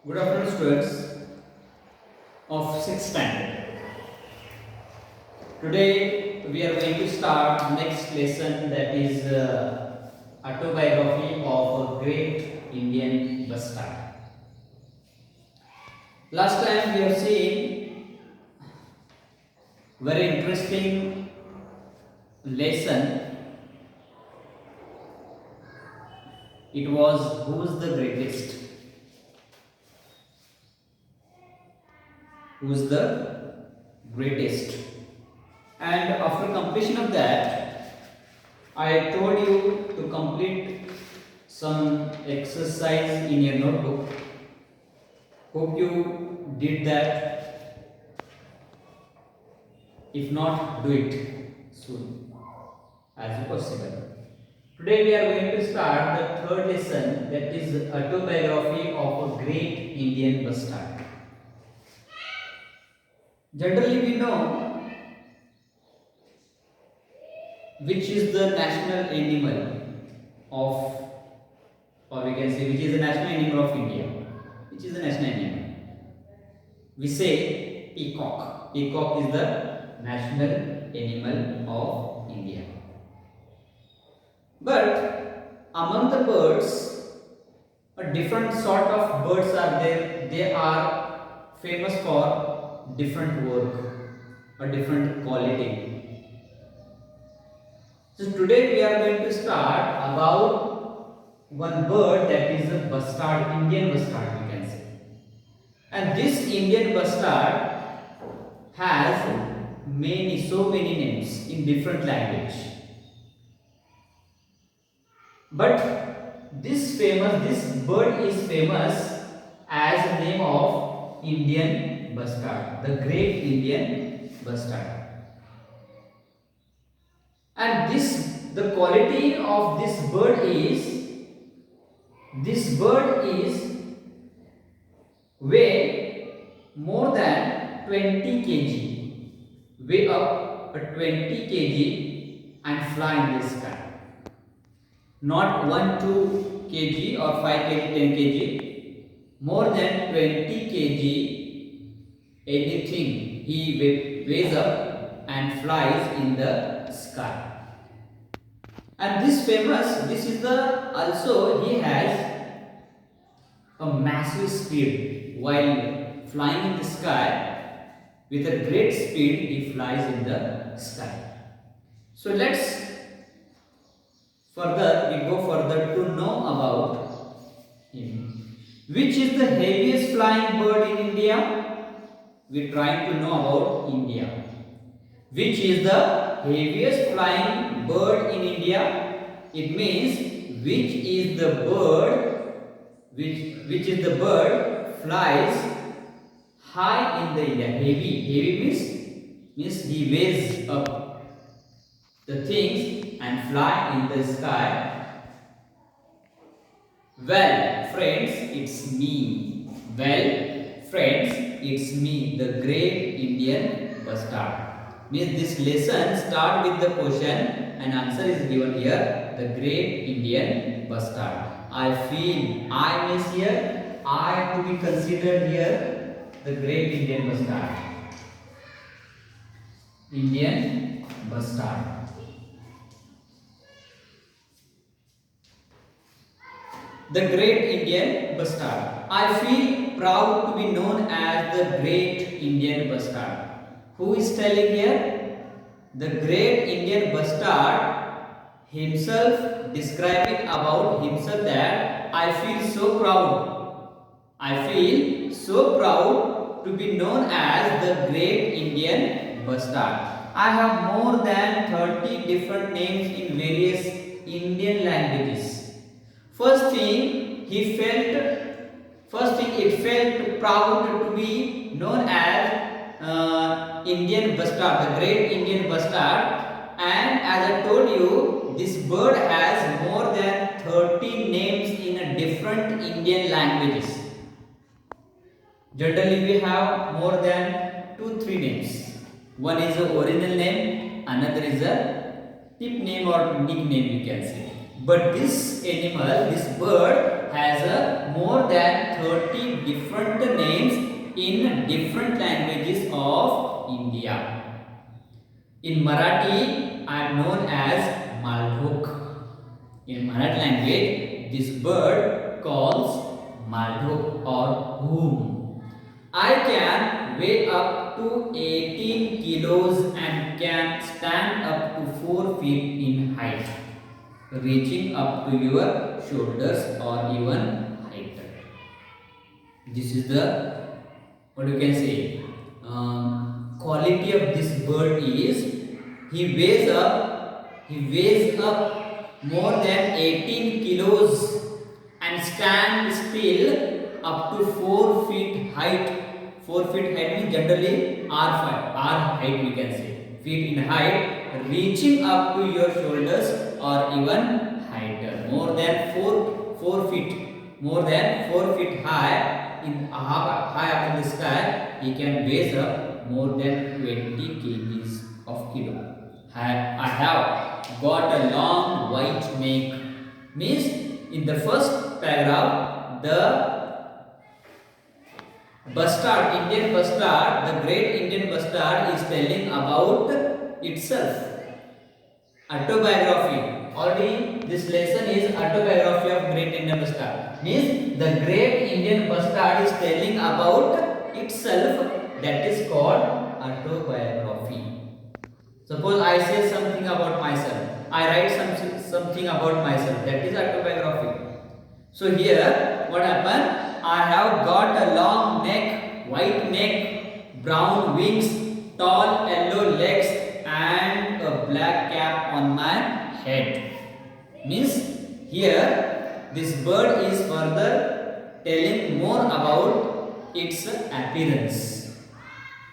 Good afternoon, students of 6th standard. Today we are going to start next lesson, that is autobiography of a great Indian bustard. Last time we have seen very interesting lesson. It was who is the greatest. Who is the greatest? And after completion of that, I told you to complete some exercise in your notebook. Hope you did that. If not, do it soon as possible. Today we are going to start the third lesson, that is autobiography of a great Indian bustard. Generally we know which is the national animal of, or we can say which is the national animal of India. Which is the national animal? We say peacock. Peacock is the national animal of India. But among the birds, a different sort of birds are there. They are famous for different work or different quality. So today we are going to start about one bird, that is a bustard, Indian bustard we can say. And this Indian bustard has so many names in different language. But this bird is famous as the name of Indian bustard, the great Indian bustard. And the quality of this bird is weigh more than 20 kg, weigh up 20 kg and fly in the sky. Not 1 2 kg or 5 kg, 10 kg, more than 20 kg, anything he weighs up and flies in the sky. And this is the also he has a massive speed while flying in the sky. With a great speed he flies in the sky. So we go further to know about him. Which is the heaviest flying bird in India? We are trying to know about India. Which is the heaviest flying bird in India? It means which is the bird flies high in the India. Heavy means he weighs up the things and fly in the sky. Well, friends, it's me. The great Indian bustard. Means this lesson start with the question and answer is given here. The great Indian bustard. I means here I to be considered here the great Indian bustard. Indian bustard. The great Indian bustard. I feel proud to be known as the great Indian bustard. Who is telling here? The great Indian bustard himself describing about himself that I feel so proud. I feel so proud to be known as the great Indian bustard. I have more than 30 different names in various Indian languages. First thing, it felt proud to be known as Indian bustard, the great Indian bustard. And as I told you, this bird has more than 30 names in different Indian languages. Generally, we have more than 2-3 names. One is the original name, another is a tip name or nickname, we can say. But this bird has more than 30 different names in different languages of India. In Marathi, I am known as Maldhok. In Marathi language, this bird calls Maldhok or whom. I can weigh up to 18 kilos and can stand up to 4 feet in height, reaching up to your shoulders or even height. This is the, what you can say, quality of this bird is he weighs up more than 18 kilos and stands still up to 4 feet height. 4 feet height means generally R height we can say, feet in height, reaching up to your shoulders or even height. More than 4 feet high up in the sky, he can raise up more than 20 kgs of kilo. I have got a long white neck. Means in the first paragraph, the bustard, Indian bustard, the great Indian bustard is telling about itself. Autobiography. Already this lesson is autobiography of great Indian bustard. Means the great Indian bustard is telling about itself. That is called autobiography. Suppose I say something about myself. I write something about myself. That is autobiography. So here, what happened? I have got a long neck, white neck, brown wings, tall yellow legs, and a black cap on my head. Means here, this bird is further telling more about its appearance.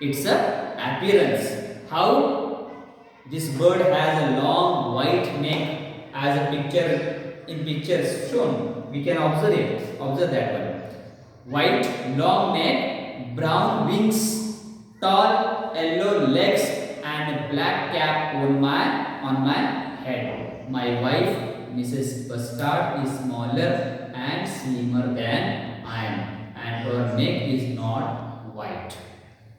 Its appearance. How this bird has a long white neck, as a picture in pictures shown. We can observe it. Observe that one. White long neck, brown wings, tall yellow legs, and black cap on my head. My wife, Mrs. Bustard, is smaller and slimmer than I am, and her neck is not white.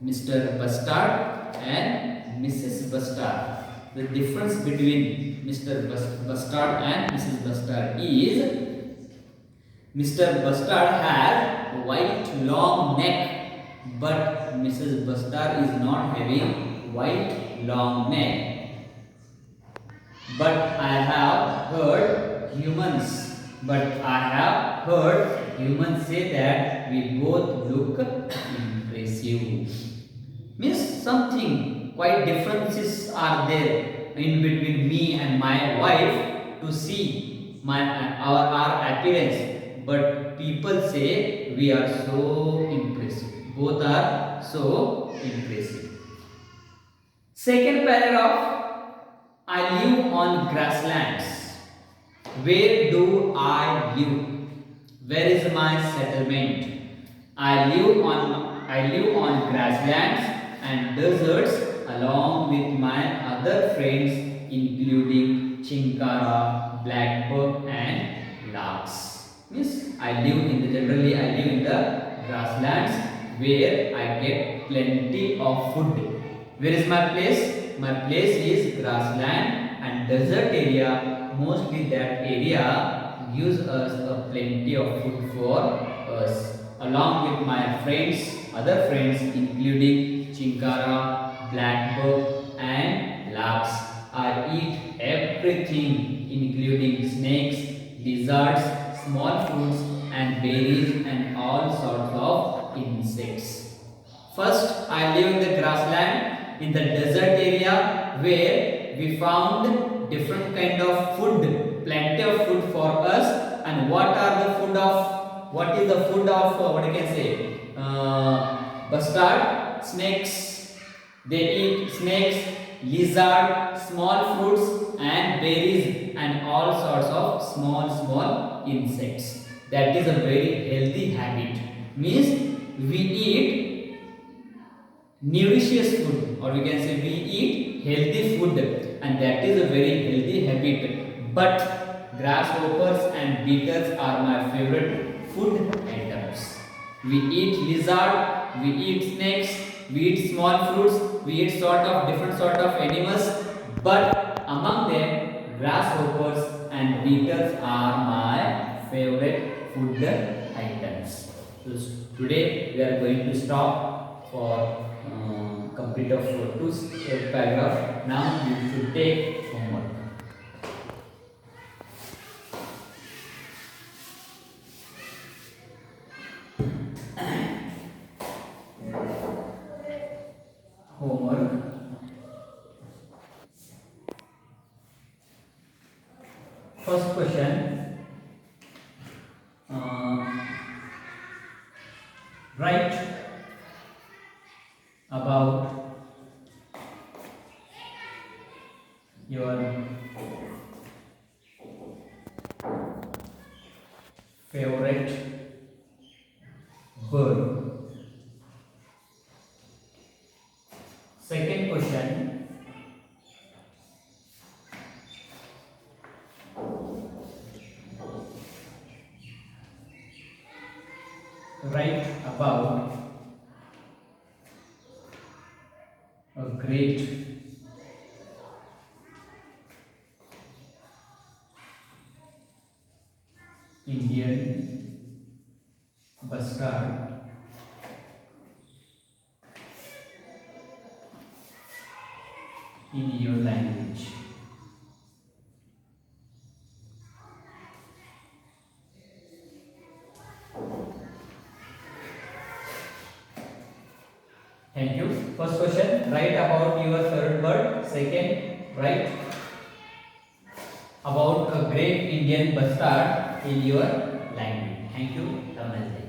Mr. Bustard and Mrs. Bustard. The difference between Mr. Bustard and Mrs. Bustard is Mr. Bustard has white long neck, but Mrs. Bustard is not having white long neck. But I have heard humans say that we both look impressive. Means something quite differences are there in between me and my wife to see our appearance, but people say we are so impressive. Both are so impressive. Second paragraph, I live on grasslands. Where do I live? Where is my settlement? I live on grasslands and deserts along with my other friends including chinkara, blackbird and larks. Means generally I live in the grasslands where I get plenty of food. Where is my place? My place is grassland and desert area. Mostly that area gives us a plenty of food for us. Along with my other friends including chinkara, blackbird and larks. I eat everything including snakes, lizards, small fruits and berries and all sorts of insects. First, I live in the grassland in the desert area where we found different kind of food, plenty of food for us. And what is the food of what you can say? Bustard, snakes. They eat snakes, lizard, small fruits and berries and all sorts of small insects. That is a very healthy habit. Means we eat nutritious food, or we can say we eat healthy food, and that is a very healthy habit. But grasshoppers and beetles are my favorite food items. We eat lizard, we eat snakes, we eat small fruits, we eat different sort of animals, but among them grasshoppers and beetles are my favorite food items. So today we are going to stop for complete of two paragraph. Now you should take homework. Homework. First question. Write about your favorite bird. Second question. Write about a great Indian bustard in your language. Thank you. First question, write about your favorite bird. Second, write about a great Indian bustard in your language. Thank you. Have a nice day.